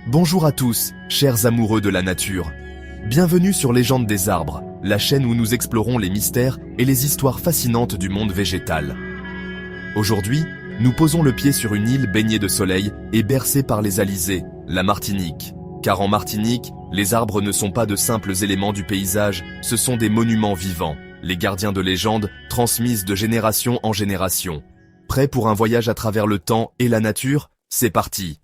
Bonjour à tous, chers amoureux de la nature. Bienvenue sur Légendes des arbres, la chaîne où nous explorons les mystères et les histoires fascinantes du monde végétal. Aujourd'hui, nous posons le pied sur une île baignée de soleil et bercée par les alizés, la Martinique. Car en Martinique, les arbres ne sont pas de simples éléments du paysage, ce sont des monuments vivants, les gardiens de légendes transmises de génération en génération. Prêts pour un voyage à travers le temps et la nature? C'est parti!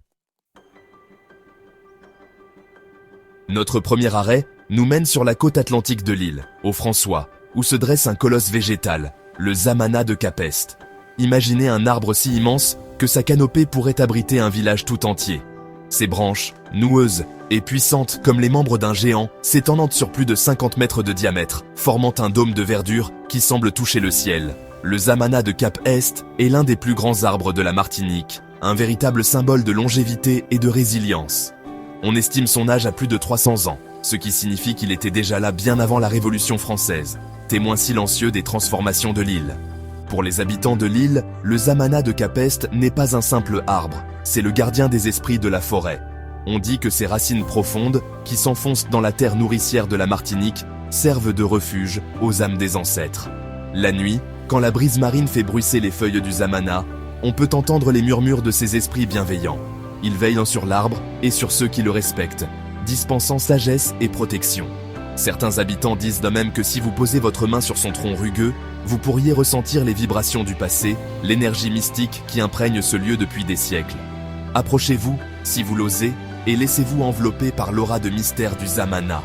Notre premier arrêt nous mène sur la côte atlantique de l'île, au François, où se dresse un colosse végétal, le Zamana de Capest. Imaginez un arbre si immense que sa canopée pourrait abriter un village tout entier. Ses branches, noueuses et puissantes comme les membres d'un géant, s'étendant sur plus de 50 mètres de diamètre, formant un dôme de verdure qui semble toucher le ciel. Le Zamana de Cap Est est l'un des plus grands arbres de la Martinique, un véritable symbole de longévité et de résilience. On estime son âge à plus de 300 ans, ce qui signifie qu'il était déjà là bien avant la Révolution française, témoin silencieux des transformations de l'île. Pour les habitants de l'île, le Zamana de Capest n'est pas un simple arbre, c'est le gardien des esprits de la forêt. On dit que ses racines profondes, qui s'enfoncent dans la terre nourricière de la Martinique, servent de refuge aux âmes des ancêtres. La nuit, quand la brise marine fait bruisser les feuilles du Zamana, on peut entendre les murmures de ces esprits bienveillants. Ils veillent sur l'arbre et sur ceux qui le respectent, dispensant sagesse et protection. Certains habitants disent de même que si vous posez votre main sur son tronc rugueux, vous pourriez ressentir les vibrations du passé, l'énergie mystique qui imprègne ce lieu depuis des siècles. Approchez-vous, si vous l'osez, et laissez-vous envelopper par l'aura de mystère du Zamana.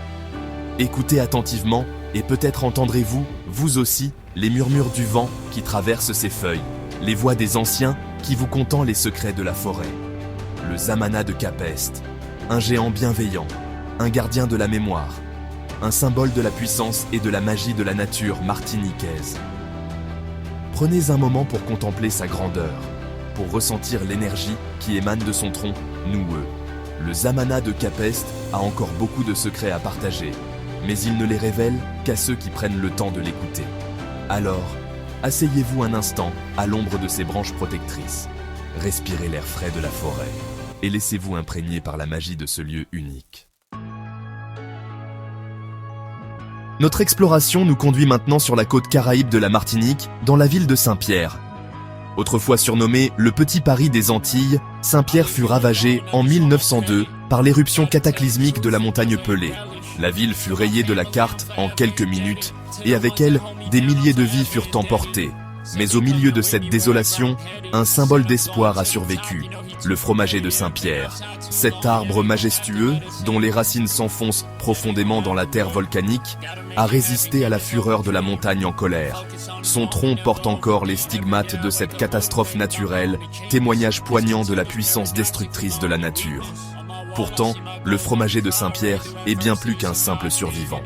Écoutez attentivement, et peut-être entendrez-vous, vous aussi, les murmures du vent qui traverse ses feuilles, les voix des anciens qui vous content les secrets de la forêt. Le Zamana de Capest, un géant bienveillant, un gardien de la mémoire, un symbole de la puissance et de la magie de la nature martiniquaise. Prenez un moment pour contempler sa grandeur, pour ressentir l'énergie qui émane de son tronc noueux. Le Zamana de Capest a encore beaucoup de secrets à partager, mais il ne les révèle qu'à ceux qui prennent le temps de l'écouter. Alors, asseyez-vous un instant à l'ombre de ses branches protectrices. Respirez l'air frais de la forêt et laissez-vous imprégner par la magie de ce lieu unique. Notre exploration nous conduit maintenant sur la côte caraïbe de la Martinique, dans la ville de Saint-Pierre. Autrefois surnommé le Petit Paris des Antilles, Saint-Pierre fut ravagé en 1902 par l'éruption cataclysmique de la montagne Pelée. La ville fut rayée de la carte en quelques minutes et avec elle, des milliers de vies furent emportées. Mais au milieu de cette désolation, un symbole d'espoir a survécu, le fromager de Saint-Pierre. Cet arbre majestueux, dont les racines s'enfoncent profondément dans la terre volcanique, a résisté à la fureur de la montagne en colère. Son tronc porte encore les stigmates de cette catastrophe naturelle, témoignage poignant de la puissance destructrice de la nature. Pourtant, le fromager de Saint-Pierre est bien plus qu'un simple survivant.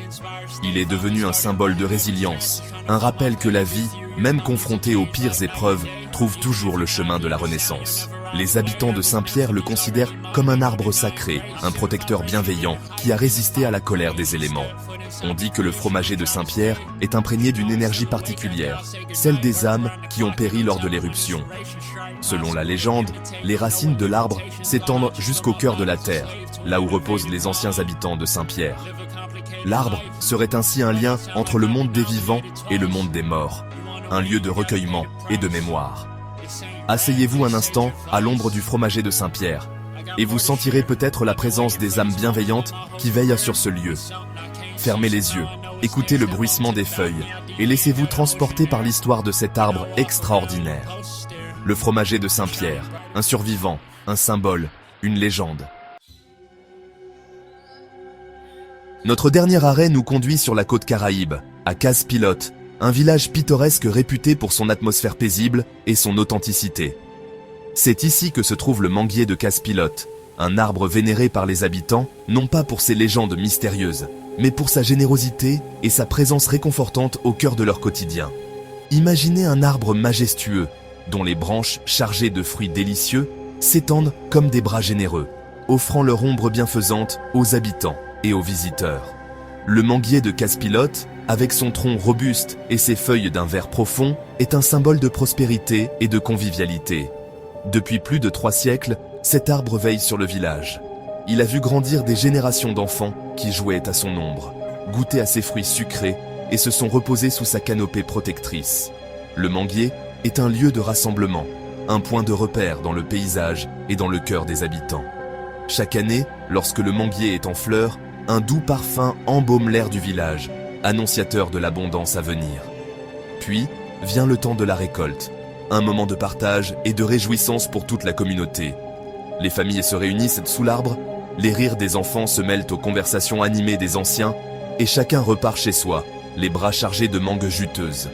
Il est devenu un symbole de résilience, un rappel que la vie, même confrontée aux pires épreuves, trouve toujours le chemin de la renaissance. Les habitants de Saint-Pierre le considèrent comme un arbre sacré, un protecteur bienveillant qui a résisté à la colère des éléments. On dit que le fromager de Saint-Pierre est imprégné d'une énergie particulière, celle des âmes qui ont péri lors de l'éruption. Selon la légende, les racines de l'arbre s'étendent jusqu'au cœur de la terre, là où reposent les anciens habitants de Saint-Pierre. L'arbre serait ainsi un lien entre le monde des vivants et le monde des morts, un lieu de recueillement et de mémoire. Asseyez-vous un instant à l'ombre du fromager de Saint-Pierre, et vous sentirez peut-être la présence des âmes bienveillantes qui veillent sur ce lieu. Fermez les yeux, écoutez le bruissement des feuilles, et laissez-vous transporter par l'histoire de cet arbre extraordinaire. Le fromager de Saint-Pierre, un survivant, un symbole, une légende. Notre dernier arrêt nous conduit sur la côte caraïbe, à Case-Pilote, un village pittoresque réputé pour son atmosphère paisible et son authenticité. C'est ici que se trouve le manguier de Case-Pilote, un arbre vénéré par les habitants, non pas pour ses légendes mystérieuses, mais pour sa générosité et sa présence réconfortante au cœur de leur quotidien. Imaginez un arbre majestueux, dont les branches chargées de fruits délicieux s'étendent comme des bras généreux, offrant leur ombre bienfaisante aux habitants et aux visiteurs. Le manguier de Case-Pilote, avec son tronc robuste et ses feuilles d'un vert profond, est un symbole de prospérité et de convivialité. Depuis plus de 3 siècles, cet arbre veille sur le village. il a vu grandir des générations d'enfants qui jouaient à son ombre, goûtaient à ses fruits sucrés et se sont reposés sous sa canopée protectrice. Le manguier est un lieu de rassemblement, un point de repère dans le paysage et dans le cœur des habitants. Chaque année, lorsque le manguier est en fleurs, un doux parfum embaume l'air du village, annonciateur de l'abondance à venir. Puis vient le temps de la récolte, un moment de partage et de réjouissance pour toute la communauté. Les familles se réunissent sous l'arbre, les rires des enfants se mêlent aux conversations animées des anciens, et chacun repart chez soi, les bras chargés de mangues juteuses.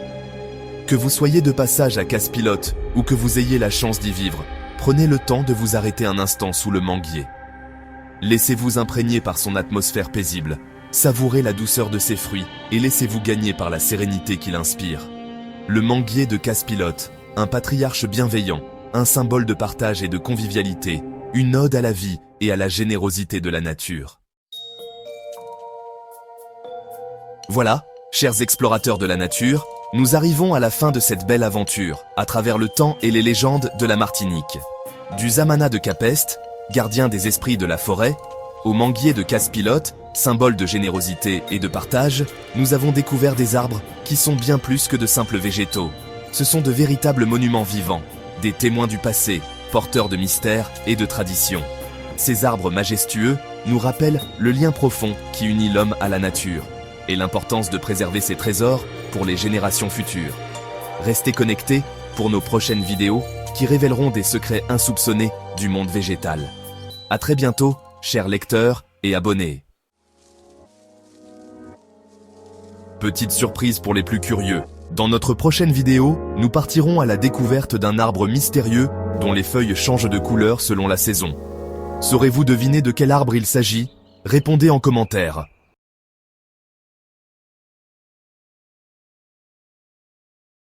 Que vous soyez de passage à Casse-Pilote ou que vous ayez la chance d'y vivre, prenez le temps de vous arrêter un instant sous le manguier. Laissez-vous imprégner par son atmosphère paisible, savourez la douceur de ses fruits et laissez-vous gagner par la sérénité qu'il inspire. Le manguier de Casse-Pilote, un patriarche bienveillant, un symbole de partage et de convivialité, une ode à la vie et à la générosité de la nature. Voilà, chers explorateurs de la nature, nous arrivons à la fin de cette belle aventure, à travers le temps et les légendes de la Martinique. Du Zamana de Capest, gardien des esprits de la forêt, au manguier de Casse-Pilote, symbole de générosité et de partage, nous avons découvert des arbres qui sont bien plus que de simples végétaux. Ce sont de véritables monuments vivants, des témoins du passé, porteurs de mystères et de traditions. Ces arbres majestueux nous rappellent le lien profond qui unit l'homme à la nature et l'importance de préserver ces trésors pour les générations futures. Restez connectés pour nos prochaines vidéos qui révéleront des secrets insoupçonnés du monde végétal. À très bientôt, chers lecteurs et abonnés. Petite surprise pour les plus curieux. Dans notre prochaine vidéo, nous partirons à la découverte d'un arbre mystérieux dont les feuilles changent de couleur selon la saison. Saurez-vous deviner de quel arbre il s'agit? Répondez en commentaire.